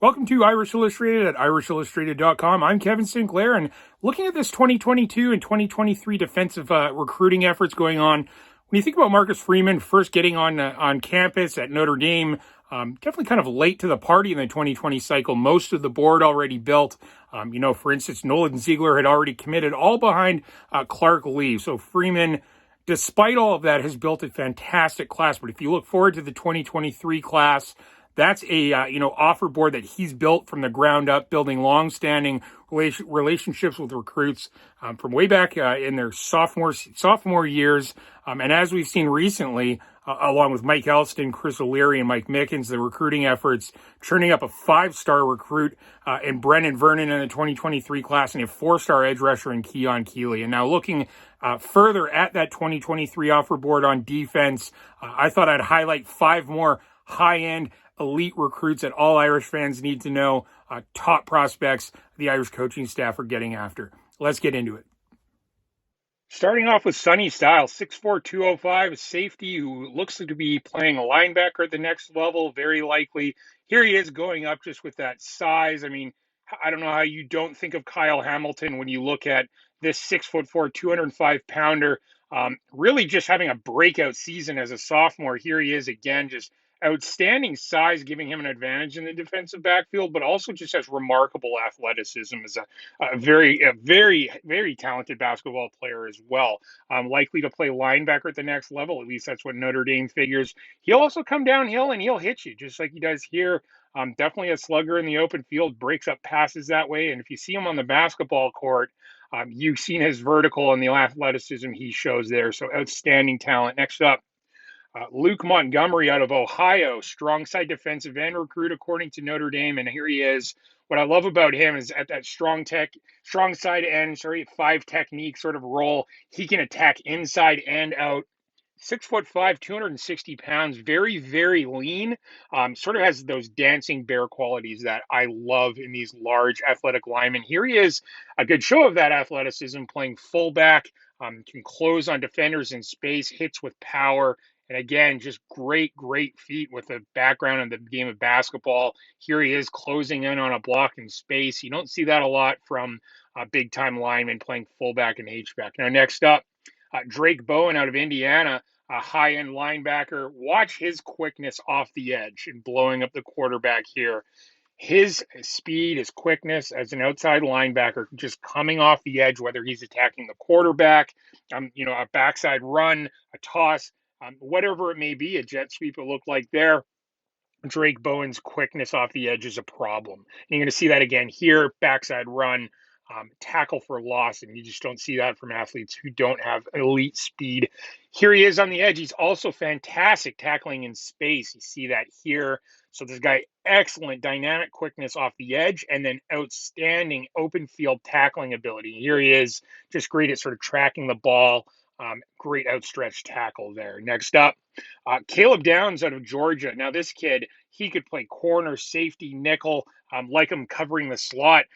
Welcome to Irish Illustrated at irishillustrated.com. I'm Kevin Sinclair, and looking at this 2022 and 2023 defensive recruiting efforts going on, when you think about Marcus Freeman first getting on campus at Notre Dame, definitely kind of late to the party in the 2020 cycle. Most of the board already built. For instance, Nolan Ziegler had already committed, all behind Clark Lee. So Freeman, despite all of that, has built a fantastic class. But if you look forward to the 2023 class, that's a offer board that he's built from the ground up, building long-standing relationships with recruits from way back in their sophomore years. And as we've seen recently, along with Mike Elston, Chris O'Leary, and Mike Mickens, the recruiting efforts churning up a 5-star recruit in Brenan Vernon in the 2023 class and a 4-star edge rusher in Keon Keeley. And now looking further at that 2023 offer board on defense, I thought I'd highlight 5 more high-end elite recruits that all Irish fans need to know, top prospects the Irish coaching staff are getting after. Let's get into it. Starting off with Sonny Styles, 6'4", 205, a safety who looks to be playing a linebacker at the next level, very likely. Here he is going up just with that size. I mean, I don't know how you don't think of Kyle Hamilton when you look at this 6'4", 205-pounder, really just having a breakout season as a sophomore. Here he is again, just outstanding size, giving him an advantage in the defensive backfield, but also just has remarkable athleticism as a very talented basketball player as well. Likely to play linebacker at the next level. At least that's what Notre Dame figures. He'll also come downhill and he'll hit you just like he does here. Definitely a slugger in the open field, breaks up passes that way. And if you see him on the basketball court, you've seen his vertical and the athleticism he shows there. So outstanding talent. Next up, Luke Montgomery out of Ohio, strong side defensive end recruit according to Notre Dame, and here he is. What I love about him is at that strong side end, 5 technique sort of role, he can attack inside and out. 6'5", 260 pounds, very lean. Sort of has those dancing bear qualities that I love in these large athletic linemen. Here he is, a good show of that athleticism, playing fullback, can close on defenders in space, hits with power. And again, just great feet with a background in the game of basketball. Here he is closing in on a block in space. You don't see that a lot from big-time linemen playing fullback and H-back. Now, next up, Drake Bowen out of Indiana, a high-end linebacker. Watch his quickness off the edge and blowing up the quarterback here. His speed, his quickness as an outside linebacker, just coming off the edge, whether he's attacking the quarterback, a backside run, a toss, whatever it may be, a jet sweep it looked like there. Drake Bowen's quickness off the edge is a problem. And you're going to see that again here, backside run, tackle for loss, and you just don't see that from athletes who don't have elite speed. Here he is on the edge. He's also fantastic tackling in space. You see that here. So this guy, excellent dynamic quickness off the edge, and then outstanding open field tackling ability. Here he is, just great at sort of tracking the ball. Great outstretched tackle there. Next up, Caleb Downs out of Georgia. Now this kid, he could play corner, safety, nickel, like him covering the slot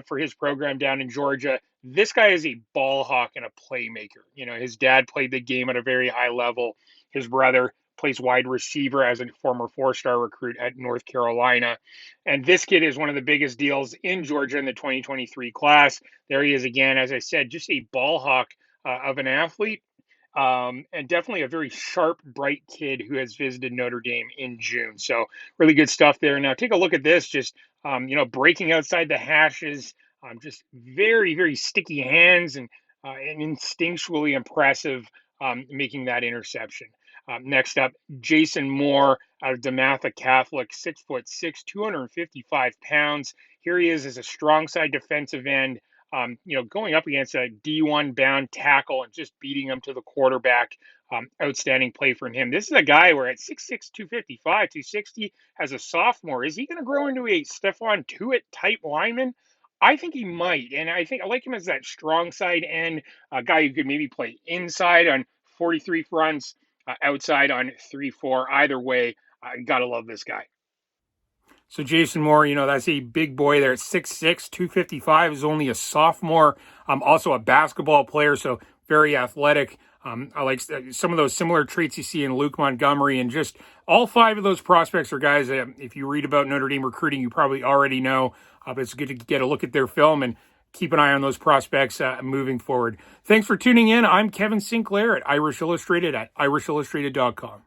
for his program down in Georgia. This guy is a ball hawk and a playmaker. His dad played the game at a very high level. His brother plays wide receiver as a former 4-star recruit at North Carolina. And this kid is one of the biggest deals in Georgia in the 2023 class. There he is again, as I said, just a ball hawk of an athlete, and definitely a very sharp, bright kid who has visited Notre Dame in June. So really good stuff there. Now take a look at this, just, breaking outside the hashes, just very sticky hands and instinctually impressive, making that interception. Next up, Jason Moore out of DeMatha Catholic, 6'6", 255 pounds. Here he is as a strong side defensive end, going up against a D1 bound tackle and just beating him to the quarterback. Outstanding play from him. This is a guy where at 6'6", 255, 260 as a sophomore, is he going to grow into a Stephon Tuitt type lineman? I think he might, and I like him as that strong side end, a guy who could maybe play inside on 43 fronts, outside on 3-4. Either way, gotta love this guy. So Jason Moore, that's a big boy there at 6'6", 255, is only a sophomore, also a basketball player, so very athletic. I like some of those similar traits you see in Luke Montgomery, and just all five of those prospects are guys that if you read about Notre Dame recruiting, you probably already know. But it's good to get a look at their film and keep an eye on those prospects moving forward. Thanks for tuning in. I'm Kevin Sinclair at Irish Illustrated at irishillustrated.com.